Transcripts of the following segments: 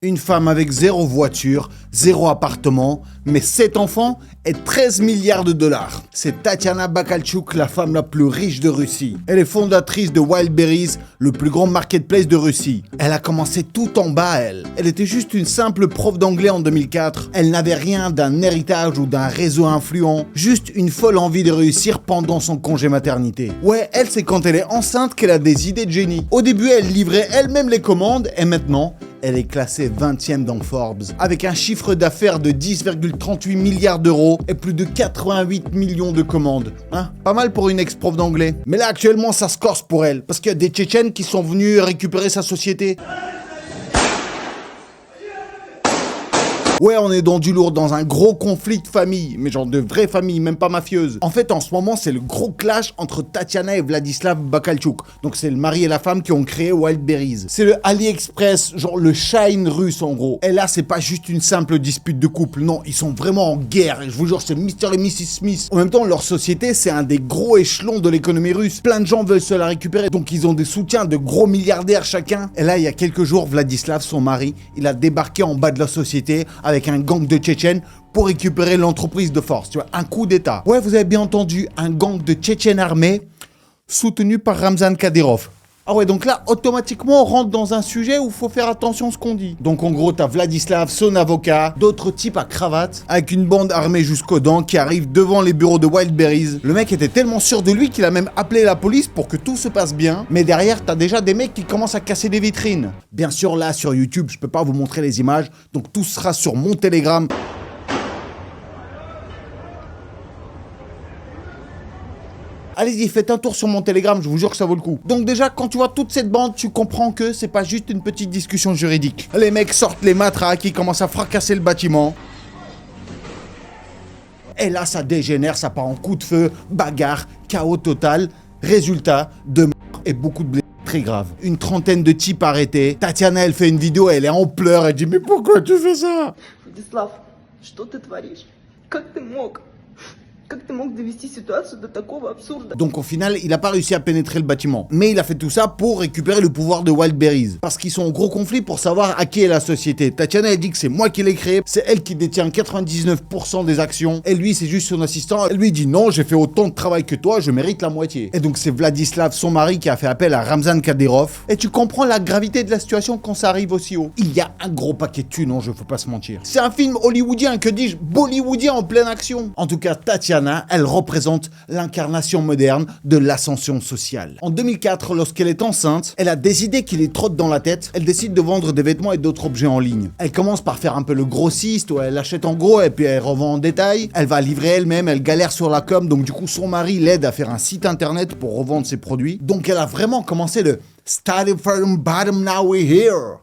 Une femme avec 0 voiture, 0 appartement, mais 7 enfants et 13 milliards de dollars. C'est Tatiana Bakaltchouk, la femme la plus riche de Russie. Elle est fondatrice de Wildberries, le plus grand marketplace de Russie. Elle a commencé tout en bas, elle. Elle était juste une simple prof d'anglais en 2004. Elle n'avait rien d'un héritage ou d'un réseau influent, juste une folle envie de réussir pendant son congé maternité. Ouais, elle, c'est quand elle est enceinte qu'elle a des idées de génie. Au début, elle livrait elle-même les commandes et maintenant, elle est classée 20e dans Forbes, avec un chiffre d'affaires de 10,38 milliards d'euros et plus de 88 millions de commandes. Hein? Pas mal pour une ex-prof d'anglais. Mais là, actuellement, ça se corse pour elle, parce qu'il y a des Tchétchènes qui sont venus récupérer sa société. Ouais, on est dans du lourd, dans un gros conflit de famille, mais genre de vraie famille, même pas mafieuse. En fait, en ce moment, c'est le gros clash entre Tatiana et Vladislav Bakaltchouk. Donc c'est le mari et la femme qui ont créé Wildberries. C'est le AliExpress, genre le Shine russe en gros. Et là, c'est pas juste une simple dispute de couple, non, ils sont vraiment en guerre. Et je vous jure, c'est Mr. et Mrs. Smith. En même temps, leur société, c'est un des gros échelons de l'économie russe. Plein de gens veulent se la récupérer, donc ils ont des soutiens de gros milliardaires chacun. Et là, il y a quelques jours, Vladislav, son mari, il a débarqué en bas de la société avec un gang de Tchétchènes pour récupérer l'entreprise de force, tu vois, un coup d'état. Ouais, vous avez bien entendu, un gang de Tchétchènes armés soutenu par Ramzan Kadyrov. Ah ouais, donc là, automatiquement, on rentre dans un sujet où il faut faire attention à ce qu'on dit. Donc en gros, t'as Vladislav, son avocat, d'autres types à cravate, avec une bande armée jusqu'aux dents qui arrive devant les bureaux de Wildberries. Le mec était tellement sûr de lui qu'il a même appelé la police pour que tout se passe bien. Mais derrière, t'as déjà des mecs qui commencent à casser des vitrines. Bien sûr, là, sur YouTube, je peux pas vous montrer les images, donc tout sera sur mon Telegram. Allez-y, faites un tour sur mon Telegram, je vous jure que ça vaut le coup. Donc déjà, quand tu vois toute cette bande, tu comprends que c'est pas juste une petite discussion juridique. Les mecs sortent les matraques, ils commencent à fracasser le bâtiment. Et là, ça dégénère, ça part en coup de feu, bagarre, chaos total. Résultat, de morts et beaucoup de blessés très graves. Une trentaine de types arrêtés. Tatiana, elle fait une vidéo, elle est en pleurs, elle dit « Mais pourquoi tu fais ça ?» Владислав, что ты творишь? Как ты мог? Как ты мог довести ситуацию до такого абсурда? Donc au final, il n'a pas réussi à pénétrer le bâtiment. Mais il a fait tout ça pour récupérer le pouvoir de Wildberries. Parce qu'ils sont en gros conflit pour savoir à qui est la société. Tatiana, elle dit que c'est moi qui l'ai créé, c'est elle qui détient 99% des actions. Et lui, c'est juste son assistant. Elle lui dit non, j'ai fait autant de travail que toi, je mérite la moitié. Et donc c'est Vladislav, son mari, qui a fait appel à Ramzan Kadyrov. Et tu comprends la gravité de la situation quand ça arrive aussi haut. Il y a un gros paquet de thunes, non, je faut pas se mentir. C'est un film hollywoodien, que dis-je, bollywoodien en pleine action. En tout cas, Tatiana, elle représente l'incarnation moderne de l'ascension sociale. En 2004, lorsqu'elle est enceinte, elle a des idées qui les trottent dans la tête. Elle décide de vendre des vêtements et d'autres objets en ligne. Elle commence par faire un peu le grossiste, où elle achète en gros et puis elle revend en détail. Elle va livrer elle-même, elle galère sur la com, donc du coup son mari l'aide à faire un site internet pour revendre ses produits. Donc elle a vraiment commencé le « Started from bottom, now we're here ».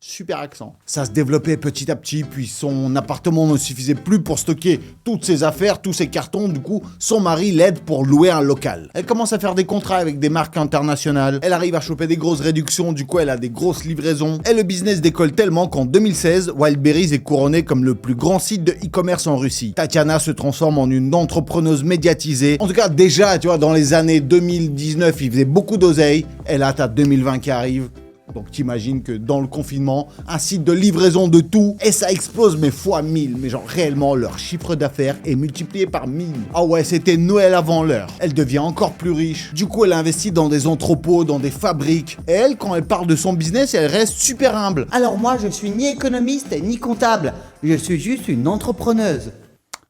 Super accent. Ça se développait petit à petit, puis son appartement ne suffisait plus pour stocker toutes ses affaires, tous ses cartons, du coup, son mari l'aide pour louer un local. Elle commence à faire des contrats avec des marques internationales, elle arrive à choper des grosses réductions, du coup elle a des grosses livraisons, et le business décolle tellement qu'en 2016, Wildberries est couronné comme le plus grand site de e-commerce en Russie. Tatiana se transforme en une entrepreneuse médiatisée. En tout cas, déjà, tu vois, dans les années 2019, il faisait beaucoup d'oseille, et là, t'as 2020 qui arrive. Donc t'imagines que dans le confinement, un site de livraison de tout, et ça explose mais fois 1000. Mais genre réellement, leur chiffre d'affaires est multiplié par 1000. Ah ouais, c'était Noël avant l'heure. Elle devient encore plus riche. Du coup, elle investit dans des entrepôts, dans des fabriques. Et elle, quand elle parle de son business, elle reste super humble. Alors moi, je suis ni économiste ni comptable. Je suis juste une entrepreneuse.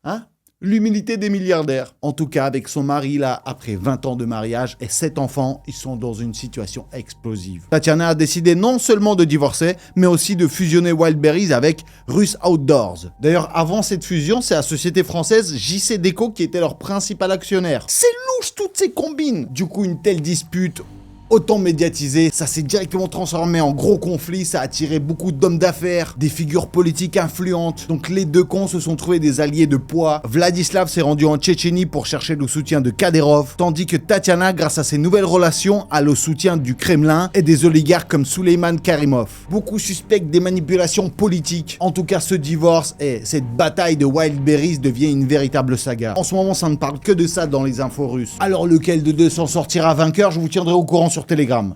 Hein ? L'humilité des milliardaires. En tout cas, avec son mari, là, après 20 ans de mariage et 7 enfants, ils sont dans une situation explosive. Tatiana a décidé non seulement de divorcer, mais aussi de fusionner Wildberries avec Russ Outdoors. D'ailleurs, avant cette fusion, c'est la société française JC Deco qui était leur principal actionnaire. C'est louche toutes ces combines. Du coup, une telle dispute autant médiatisé, ça s'est directement transformé en gros conflit, ça a attiré beaucoup d'hommes d'affaires, des figures politiques influentes, donc les deux cons se sont trouvés des alliés de poids. Vladislav s'est rendu en Tchétchénie pour chercher le soutien de Kadyrov, tandis que Tatiana, grâce à ses nouvelles relations, a le soutien du Kremlin et des oligarques comme Souleyman Karimov. Beaucoup suspectent des manipulations politiques. En tout cas, ce divorce et cette bataille de Wildberries devient une véritable saga. En ce moment, ça ne parle que de ça dans les infos russes. Alors lequel de deux s'en sortira vainqueur, je vous tiendrai au courant sur Telegram.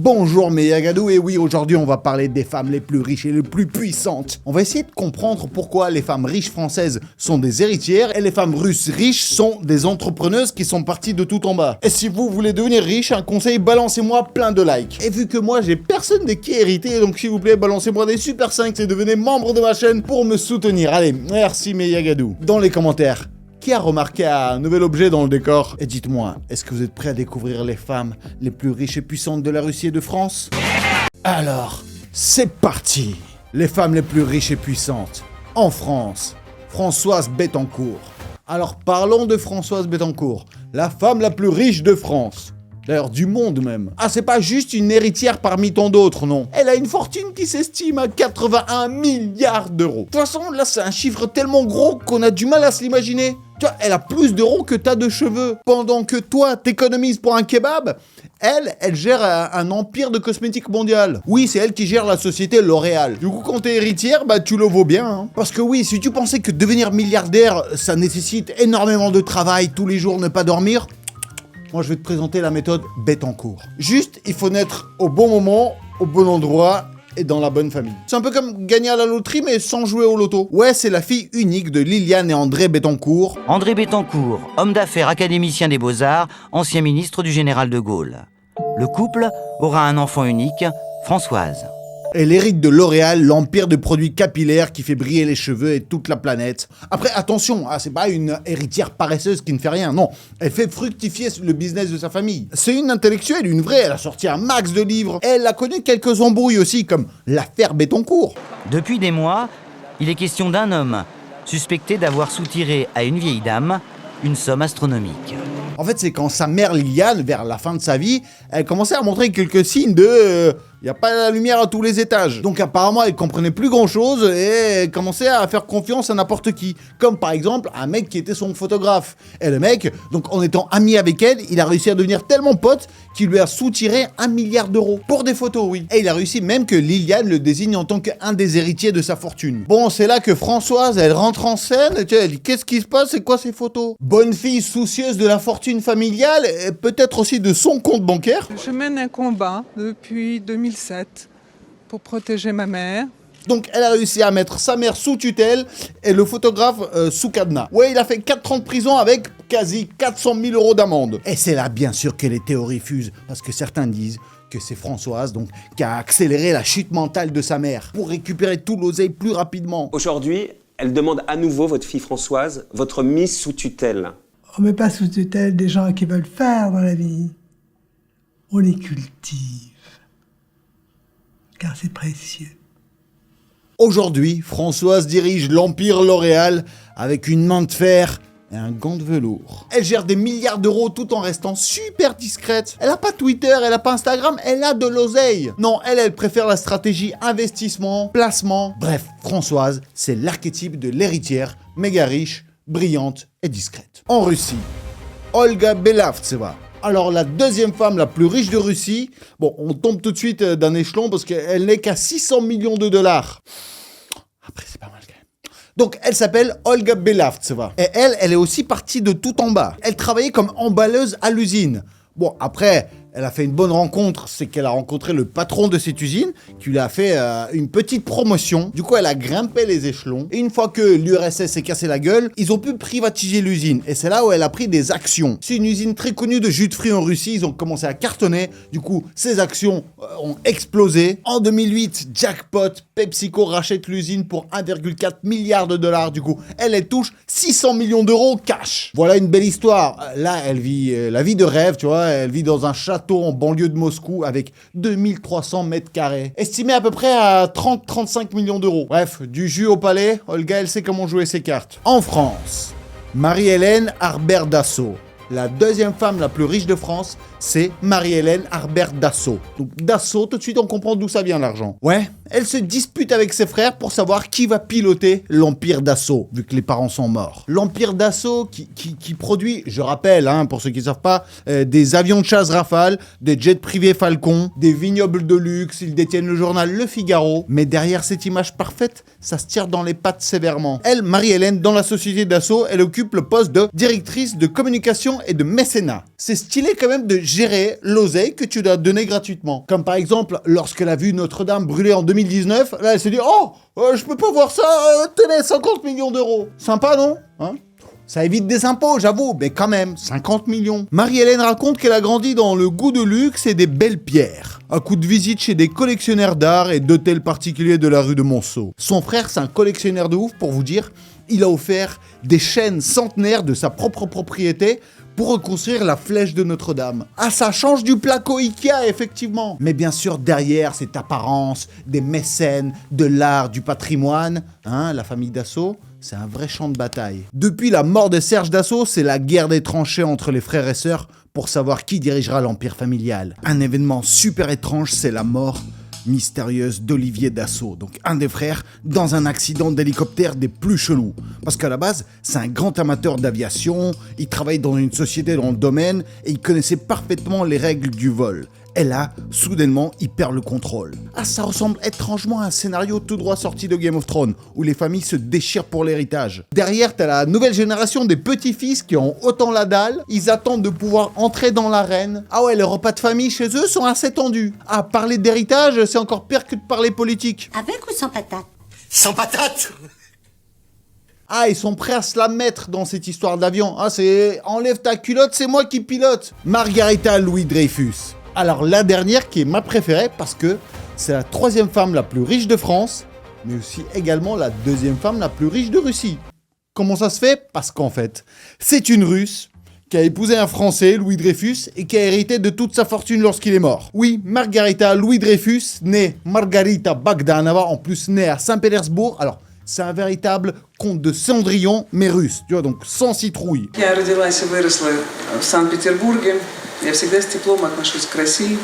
Bonjour mes Yagadou, et oui, aujourd'hui on va parler des femmes les plus riches et les plus puissantes. On va essayer de comprendre pourquoi les femmes riches françaises sont des héritières et les femmes russes riches sont des entrepreneuses qui sont parties de tout en bas. Et si vous voulez devenir riche, un conseil, balancez-moi plein de likes. Et vu que moi j'ai personne de qui hériter, donc s'il vous plaît, balancez-moi des super 5 et devenez membre de ma chaîne pour me soutenir. Allez, merci mes Yagadou. Dans les commentaires, qui a remarqué un nouvel objet dans le décor? Et dites-moi, est-ce que vous êtes prêts à découvrir les femmes les plus riches et puissantes de la Russie et de France? Alors, c'est parti! Les femmes les plus riches et puissantes. En France, Françoise Bettencourt. Alors parlons de Françoise Bettencourt, la femme la plus riche de France. D'ailleurs, du monde même. Ah, c'est pas juste une héritière parmi tant d'autres, non. Elle a une fortune qui s'estime à 81 milliards d'euros. De toute façon, là, c'est un chiffre tellement gros qu'on a du mal à se l'imaginer. Tu vois, elle a plus d'euros que t'as de cheveux. Pendant que toi, t'économises pour un kebab, elle gère un empire de cosmétiques mondial. Oui, c'est elle qui gère la société L'Oréal. Du coup, quand t'es héritière, bah tu le vaux bien. Hein. Parce que oui, si tu pensais que devenir milliardaire, ça nécessite énormément de travail, tous les jours ne pas dormir, moi, je vais te présenter la méthode Bettencourt. Juste, il faut naître au bon moment, au bon endroit et dans la bonne famille. C'est un peu comme gagner à la loterie, mais sans jouer au loto. Ouais, c'est la fille unique de Liliane et André Bettencourt. André Bettencourt, homme d'affaires académicien des Beaux-Arts, ancien ministre du général de Gaulle. Le couple aura un enfant unique, Françoise. Elle hérite de L'Oréal, l'empire de produits capillaires qui fait briller les cheveux et toute la planète. Après, attention, c'est pas une héritière paresseuse qui ne fait rien, non. Elle fait fructifier le business de sa famille. C'est une intellectuelle, une vraie, elle a sorti un max de livres. Elle a connu quelques embrouilles aussi, comme l'affaire Bettencourt. Depuis des mois, il est question d'un homme suspecté d'avoir soutiré à une vieille dame une somme astronomique. En fait, c'est quand sa mère Liliane, vers la fin de sa vie, elle commençait à montrer quelques signes de... Il n'y a pas la lumière à tous les étages. Donc apparemment, elle comprenait plus grand-chose et elle commençait à faire confiance à n'importe qui. Comme par exemple, un mec qui était son photographe. Et le mec, donc en étant ami avec elle, il a réussi à devenir tellement pote qu'il lui a soutiré 1 milliard d'euros. Pour des photos, oui. Et il a réussi même que Liliane le désigne en tant qu'un des héritiers de sa fortune. Bon, c'est là que Françoise, elle rentre en scène. Et elle dit, qu'est-ce qui se passe? C'est quoi ces photos? Bonne fille soucieuse de la fortune familiale et peut-être aussi de son compte bancaire. Je mène un combat depuis 2007 pour protéger ma mère. Donc elle a réussi à mettre sa mère sous tutelle et le photographe sous cadenas. Ouais, il a fait 4 ans de prison avec quasi 400 000 euros d'amende. Et c'est là bien sûr que les théories fusent, parce que certains disent que c'est Françoise donc qui a accéléré la chute mentale de sa mère pour récupérer tout l'oseille plus rapidement. Aujourd'hui, elle demande à nouveau, votre fille Françoise, votre mise sous tutelle. On ne met pas sous tutelle des gens qui veulent faire dans la vie. On les cultive. Car c'est précieux. Aujourd'hui, Françoise dirige l'empire L'Oréal avec une main de fer et un gant de velours. Elle gère des milliards d'euros tout en restant super discrète. Elle a pas Twitter, elle a pas Instagram, elle a de l'oseille. Non, elle préfère la stratégie investissement, placement. Bref, Françoise, c'est l'archétype de l'héritière, méga riche, brillante et discrète. En Russie, Olga Belavtseva. Alors la deuxième femme la plus riche de Russie, bon, on tombe tout de suite d'un échelon parce qu'elle n'est qu'à 600 millions de dollars. Après, c'est pas mal quand même. Donc, elle s'appelle Olga Belavtseva. Et elle est aussi partie de tout en bas. Elle travaillait comme emballeuse à l'usine. Bon, après, elle a fait une bonne rencontre, c'est qu'elle a rencontré le patron de cette usine, qui lui a fait une petite promotion. Du coup, elle a grimpé les échelons. Et une fois que l'URSS s'est cassé la gueule, ils ont pu privatiser l'usine. Et c'est là où elle a pris des actions. C'est une usine très connue de jus de fruits en Russie. Ils ont commencé à cartonner. Du coup, ces actions ont explosé. En 2008, jackpot, PepsiCo rachète l'usine pour 1,4 milliard de dollars. Du coup, elle touche 600 millions d'euros cash. Voilà une belle histoire. Là, elle vit la vie de rêve, tu vois. Elle vit dans un château en banlieue de Moscou avec 2300 mètres carrés, estimé à peu près à 30-35 millions d'euros. Bref, du jus au palais, Olga, elle sait comment jouer ses cartes. En France, Marie-Hélène Harbert Dassault. La deuxième femme la plus riche de France, c'est Marie-Hélène Harbert Dassault. Donc Dassault, tout de suite on comprend d'où ça vient l'argent. Ouais, elle se dispute avec ses frères pour savoir qui va piloter l'empire Dassault, vu que les parents sont morts. L'empire Dassault qui produit, je rappelle, pour ceux qui ne savent pas, des avions de chasse Rafale, des jets privés Falcon, des vignobles de luxe, ils détiennent le journal Le Figaro. Mais derrière cette image parfaite, ça se tire dans les pattes sévèrement. Elle, Marie-Hélène, dans la société Dassault, elle occupe le poste de directrice de communication et de mécénat. C'est stylé quand même de gérer l'oseille que tu dois donner gratuitement. Comme par exemple, lorsqu'elle a vu Notre-Dame brûler en 2019, là elle s'est dit « Oh, je peux pas voir ça, tenez, 50 millions d'euros !» Sympa, non hein? Ça évite des impôts, j'avoue, mais quand même, 50 millions. Marie-Hélène raconte qu'elle a grandi dans le goût de luxe et des belles pierres. Un coup de visite chez des collectionneurs d'art et d'hôtels particuliers de la rue de Monceau. Son frère, c'est un collectionneur de ouf, pour vous dire. Il a offert des chaînes centenaires de sa propre propriété pour reconstruire la flèche de Notre-Dame. Ah, ça change du placo Ikea, effectivement. Mais bien sûr, derrière cette apparence des mécènes, de l'art, du patrimoine, hein, la famille Dassault, c'est un vrai champ de bataille. Depuis la mort de Serge Dassault, c'est la guerre des tranchées entre les frères et sœurs pour savoir qui dirigera l'empire familial. Un événement super étrange, c'est la mort mystérieuse d'Olivier Dassault, donc un des frères, dans un accident d'hélicoptère des plus chelous. Parce qu'à la base, c'est un grand amateur d'aviation, il travaille dans une société dans le domaine et il connaissait parfaitement les règles du vol. Et là, soudainement, il perd le contrôle. Ah, ça ressemble étrangement à un scénario tout droit sorti de Game of Thrones, où les familles se déchirent pour l'héritage. Derrière, t'as la nouvelle génération des petits-fils qui ont autant la dalle, ils attendent de pouvoir entrer dans l'arène. Ah ouais, les repas de famille chez eux sont assez tendus. Ah, parler d'héritage, c'est encore pire que de parler politique. Avec ou sans patate? Sans patate! Ah, ils sont prêts à se la mettre dans cette histoire d'avion. Ah, c'est enlève ta culotte, c'est moi qui pilote. Margarita Louis-Dreyfus. Alors la dernière qui est ma préférée parce que c'est la 3e femme la plus riche de France, mais aussi également la 2e femme la plus riche de Russie. Comment ça se fait? Parce qu'en fait, c'est une Russe qui a épousé un Français, Louis Dreyfus, et qui a hérité de toute sa fortune lorsqu'il est mort. Oui, Margarita Louis-Dreyfus, née Margarita Bogdanova, en plus née à Saint-Pétersbourg. Alors, c'est un véritable conte de Cendrillon, mais russe, tu vois, donc sans citrouille. Я родилась и выросла в Санкт-Петербурге. Я всегда с теплом отношусь к России.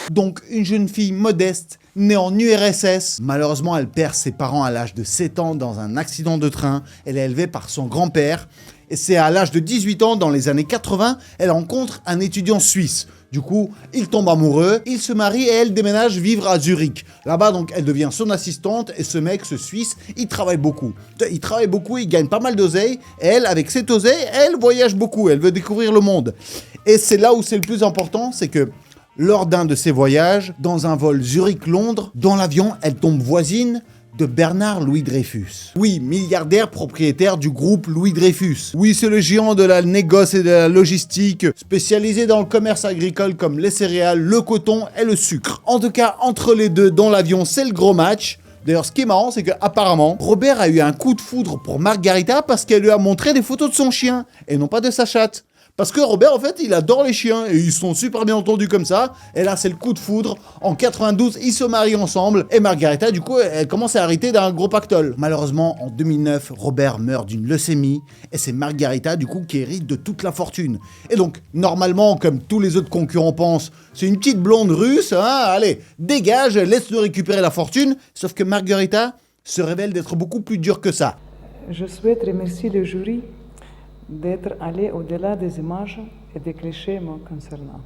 Donc, une jeune fille modeste, née en URSS. Malheureusement, elle perd ses parents à l'âge de 7 ans dans un accident de train. Elle est élevée par son grand-père. Et c'est à l'âge de 18 ans, dans les années 80, elle rencontre un étudiant suisse. Du coup, ils tombent amoureux, ils se marient et elle déménage vivre à Zurich. Là-bas, donc, elle devient son assistante et ce mec, ce Suisse, il travaille beaucoup. Il gagne pas mal d'oseille. Et elle, avec cette oseille, elle voyage beaucoup. Elle veut découvrir le monde. Et c'est là où c'est le plus important, c'est que lors d'un de ses voyages, dans un vol Zurich-Londres, dans l'avion, elle tombe voisine de Bernard Louis Dreyfus. Oui, milliardaire propriétaire du groupe Louis Dreyfus. Oui, c'est le géant de la négoce et de la logistique, spécialisé dans le commerce agricole comme les céréales, le coton et le sucre. En tout cas, entre les deux, dans l'avion, c'est le gros match. D'ailleurs, ce qui est marrant, c'est qu'apparemment, Robert a eu un coup de foudre pour Margarita parce qu'elle lui a montré des photos de son chien, et non pas de sa chatte. Parce que Robert, en fait, il adore les chiens et ils sont super bien entendus comme ça. Et là, c'est le coup de foudre. En 92, ils se marient ensemble. Et Margarita, du coup, elle commence à hériter d'un gros pactole. Malheureusement, en 2009, Robert meurt d'une leucémie. Et c'est Margarita, du coup, qui hérite de toute la fortune. Et donc, normalement, comme tous les autres concurrents pensent, c'est une petite blonde russe. Hein, allez, dégage, laisse-nous récupérer la fortune. Sauf que Margarita se révèle d'être beaucoup plus dure que ça. Je souhaite remercier le jury d'être allé au-delà des images et des clichés me concernant.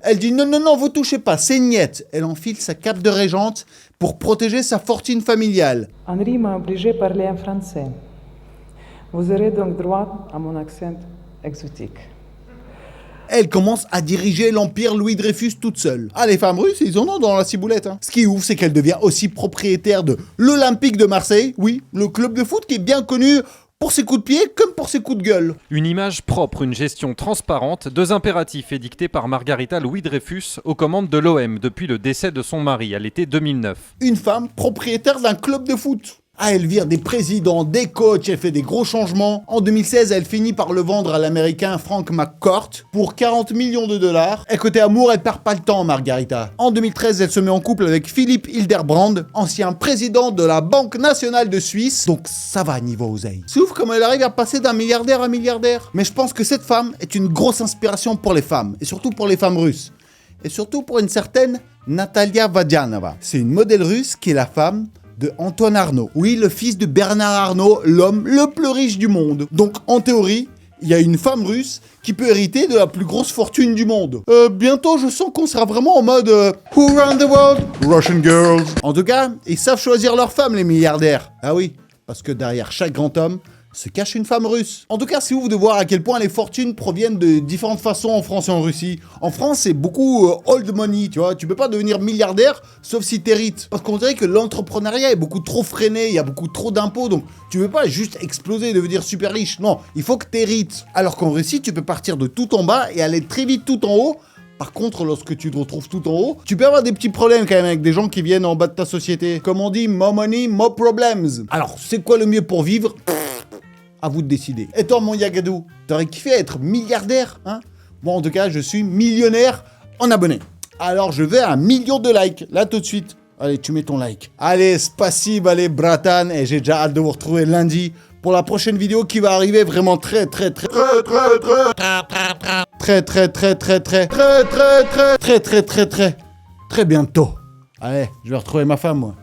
Elle dit non, vous touchez pas, c'est niette. Elle enfile sa cape de régente pour protéger sa fortune familiale. Henri m'a obligé à parler en français. Vous aurez donc droit à mon accent exotique. Elle commence à diriger l'empire Louis Dreyfus toute seule. Ah, les femmes russes, ils en ont dans la ciboulette. Hein. Ce qui est ouf, c'est qu'elle devient aussi propriétaire de l'Olympique de Marseille. Oui, le club de foot qui est bien connu pour ses coups de pied comme pour ses coups de gueule. Une image propre, une gestion transparente, 2 impératifs édictés par Margarita Louis-Dreyfus aux commandes de l'OM depuis le décès de son mari à l'été 2009. Une femme propriétaire d'un club de foot. Ah, elle vire des présidents, des coachs, elle fait des gros changements. En 2016, elle finit par le vendre à l'américain Frank McCourt pour 40 millions de dollars. Et côté amour, elle perd pas le temps, Margarita. En 2013, elle se met en couple avec Philippe Hildebrand, ancien président de la Banque nationale de Suisse. Donc ça va niveau oseille. C'est ouf comme elle arrive à passer d'un milliardaire à milliardaire. Mais je pense que cette femme est une grosse inspiration pour les femmes, et surtout pour les femmes russes. Et surtout pour une certaine Natalia Vadianova. C'est une modèle russe qui est la femme de Antoine Arnault. Oui, le fils de Bernard Arnault, l'homme le plus riche du monde. Donc, en théorie, il y a une femme russe qui peut hériter de la plus grosse fortune du monde. Bientôt, je sens qu'on sera vraiment en mode Who run the world? Russian girls. En tout cas, ils savent choisir leur femme, les milliardaires. Ah oui, parce que derrière chaque grand homme, se cache une femme russe. En tout cas, c'est ouf de voir à quel point les fortunes proviennent de différentes façons en France et en Russie. En France, c'est beaucoup old money, tu vois. Tu peux pas devenir milliardaire sauf si t'hérites. Parce qu'on dirait que l'entrepreneuriat est beaucoup trop freiné, il y a beaucoup trop d'impôts, donc tu peux pas juste exploser et devenir super riche. Non, il faut que t'hérites. Alors qu'en Russie, tu peux partir de tout en bas et aller très vite tout en haut. Par contre, lorsque tu te retrouves tout en haut, tu peux avoir des petits problèmes quand même avec des gens qui viennent en bas de ta société. Comme on dit, more money, more problems. Alors, c'est quoi le mieux pour vivre ? À vous de décider. Et toi, mon Yagadou, t'aurais kiffé être milliardaire, hein ? Moi, en tout cas, je suis millionnaire en abonnés. Alors, je vais à 1 million de likes, là, tout de suite. Allez, tu mets ton like. Allez, spasibo, allez, bratan. Et j'ai déjà hâte de vous retrouver lundi pour la prochaine vidéo qui va arriver vraiment très bientôt. Allez, je vais retrouver ma femme, moi.